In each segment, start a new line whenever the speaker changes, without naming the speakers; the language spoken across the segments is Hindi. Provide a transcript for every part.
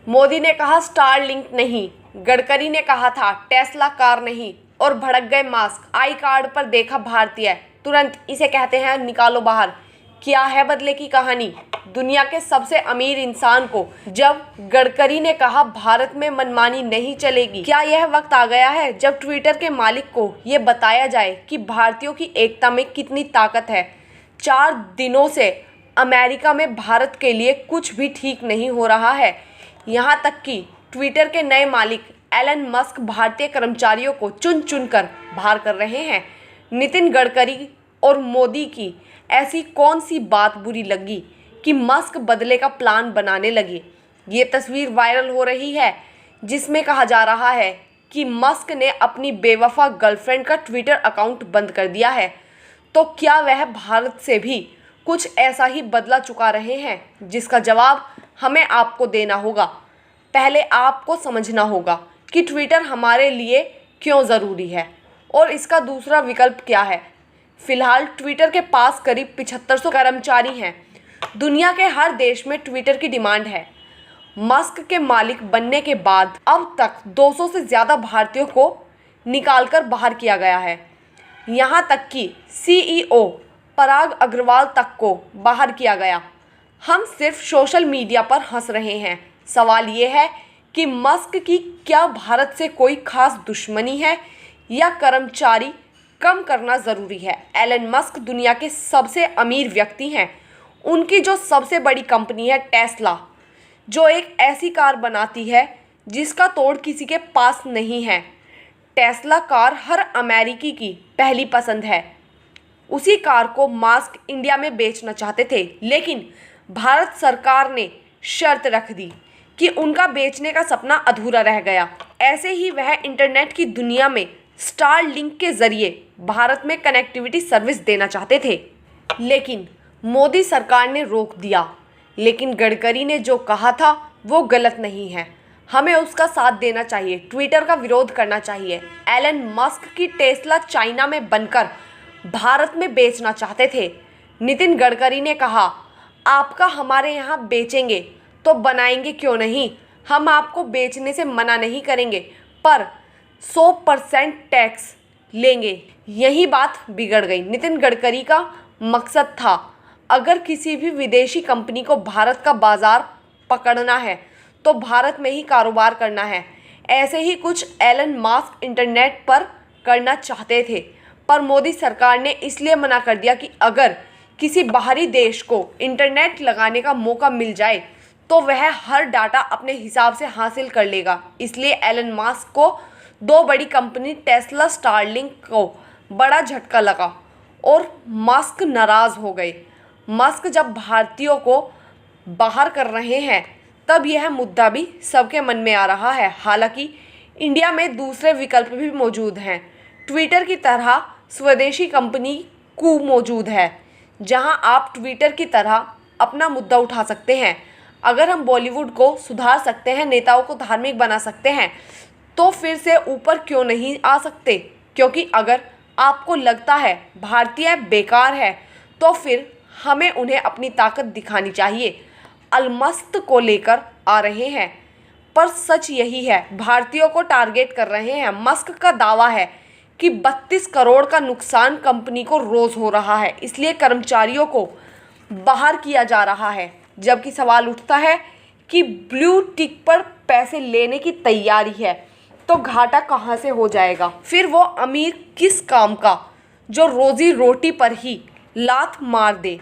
मोदी ने कहा स्टारलिंक नहीं, गडकरी ने कहा था टेस्ला कार नहीं, और भड़क गए मास्क। आई कार्ड पर देखा भारतीय, तुरंत इसे कहते हैं निकालो बाहर। क्या है बदले की कहानी? दुनिया के सबसे अमीर इंसान को जब गडकरी ने कहा भारत में मनमानी नहीं चलेगी, क्या यह वक्त आ गया है जब ट्विटर के मालिक को ये बताया जाए कि भारतीयों की एकता में कितनी ताकत है? 4 दिनों से अमेरिका में भारत के लिए कुछ भी ठीक नहीं हो रहा है। यहाँ तक कि ट्विटर के नए मालिक एलन मस्क भारतीय कर्मचारियों को चुन चुन कर बाहर कर रहे हैं। नितिन गडकरी और मोदी की ऐसी कौन सी बात बुरी लगी कि मस्क बदले का प्लान बनाने लगे? ये तस्वीर वायरल हो रही है जिसमें कहा जा रहा है कि मस्क ने अपनी बेवफा गर्लफ्रेंड का ट्विटर अकाउंट बंद कर दिया है। तो क्या वह भारत से भी कुछ ऐसा ही बदला चुका रहे हैं, जिसका जवाब हमें आपको देना होगा। पहले आपको समझना होगा कि ट्विटर हमारे लिए क्यों ज़रूरी है और इसका दूसरा विकल्प क्या है। फिलहाल ट्विटर के पास करीब 7500 कर्मचारी हैं। दुनिया के हर देश में ट्विटर की डिमांड है। मस्क के मालिक बनने के बाद अब तक 200 से ज़्यादा भारतीयों को निकालकर बाहर किया गया है। यहाँ तक कि CEO पराग अग्रवाल तक को बाहर किया गया। हम सिर्फ सोशल मीडिया पर हंस रहे हैं। सवाल ये है कि मस्क की क्या भारत से कोई खास दुश्मनी है या कर्मचारी कम करना ज़रूरी है? एलन मस्क दुनिया के सबसे अमीर व्यक्ति हैं। उनकी जो सबसे बड़ी कंपनी है टेस्ला, जो एक ऐसी कार बनाती है जिसका तोड़ किसी के पास नहीं है। टेस्ला कार हर अमेरिकी की पहली पसंद है। उसी कार को मास्क इंडिया में बेचना चाहते थे, लेकिन भारत सरकार ने शर्त रख दी कि उनका बेचने का सपना अधूरा रह गया। ऐसे ही वह इंटरनेट की दुनिया में स्टारलिंक के ज़रिए भारत में कनेक्टिविटी सर्विस देना चाहते थे, लेकिन मोदी सरकार ने रोक दिया। लेकिन गडकरी ने जो कहा था वो गलत नहीं है। हमें उसका साथ देना चाहिए, ट्विटर का विरोध करना चाहिए। एलन मस्क की टेस्ला चाइना में बनकर भारत में बेचना चाहते थे। नितिन गडकरी ने कहा आपका हमारे यहाँ बेचेंगे तो बनाएंगे क्यों नहीं, हम आपको बेचने से मना नहीं करेंगे, पर 100% टैक्स लेंगे। यही बात बिगड़ गई। नितिन गडकरी का मकसद था अगर किसी भी विदेशी कंपनी को भारत का बाजार पकड़ना है तो भारत में ही कारोबार करना है। ऐसे ही कुछ एलन मस्क इंटरनेट पर करना चाहते थे, पर मोदी सरकार ने इसलिए मना कर दिया कि अगर किसी बाहरी देश को इंटरनेट लगाने का मौका मिल जाए तो वह हर डाटा अपने हिसाब से हासिल कर लेगा। इसलिए एलन मस्क को 2 बड़ी कंपनी टेस्ला स्टारलिंक को बड़ा झटका लगा और मस्क नाराज़ हो गए। मस्क जब भारतीयों को बाहर कर रहे हैं तब यह मुद्दा भी सबके मन में आ रहा है। हालांकि इंडिया में दूसरे विकल्प भी मौजूद हैं। ट्विटर की तरह स्वदेशी कंपनी कू मौजूद है, जहां आप ट्विटर की तरह अपना मुद्दा उठा सकते हैं। अगर हम बॉलीवुड को सुधार सकते हैं, नेताओं को धार्मिक बना सकते हैं, तो फिर से ऊपर क्यों नहीं आ सकते? क्योंकि अगर आपको लगता है भारतीय बेकार है तो फिर हमें उन्हें अपनी ताकत दिखानी चाहिए। अलमस्त को लेकर आ रहे हैं, पर सच यही है, भारतीयों को टारगेट कर रहे हैं। मस्क का दावा है कि 32 करोड़ का नुकसान कंपनी को रोज़ हो रहा है, इसलिए कर्मचारियों को बाहर किया जा रहा है। जबकि सवाल उठता है कि ब्लू टिक पर पैसे लेने की तैयारी है तो घाटा कहाँ से हो जाएगा? फिर वो अमीर किस काम का जो रोज़ी रोटी पर ही लात मार दे?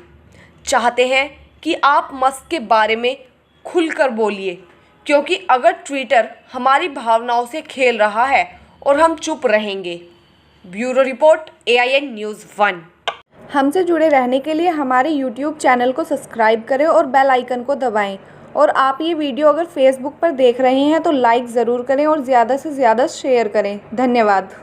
चाहते हैं कि आप मस्क के बारे में खुलकर बोलिए, क्योंकि अगर ट्विटर हमारी भावनाओं से खेल रहा है और हम चुप रहेंगे। Bureau report, AIN news 1।
हमसे जुड़े रहने के लिए हमारे YouTube चैनल को सब्सक्राइब करें और बेल आइकन को दबाएं। और आप ये वीडियो अगर फेसबुक पर देख रहे हैं तो लाइक ज़रूर करें और ज़्यादा से ज़्यादा शेयर करें। धन्यवाद।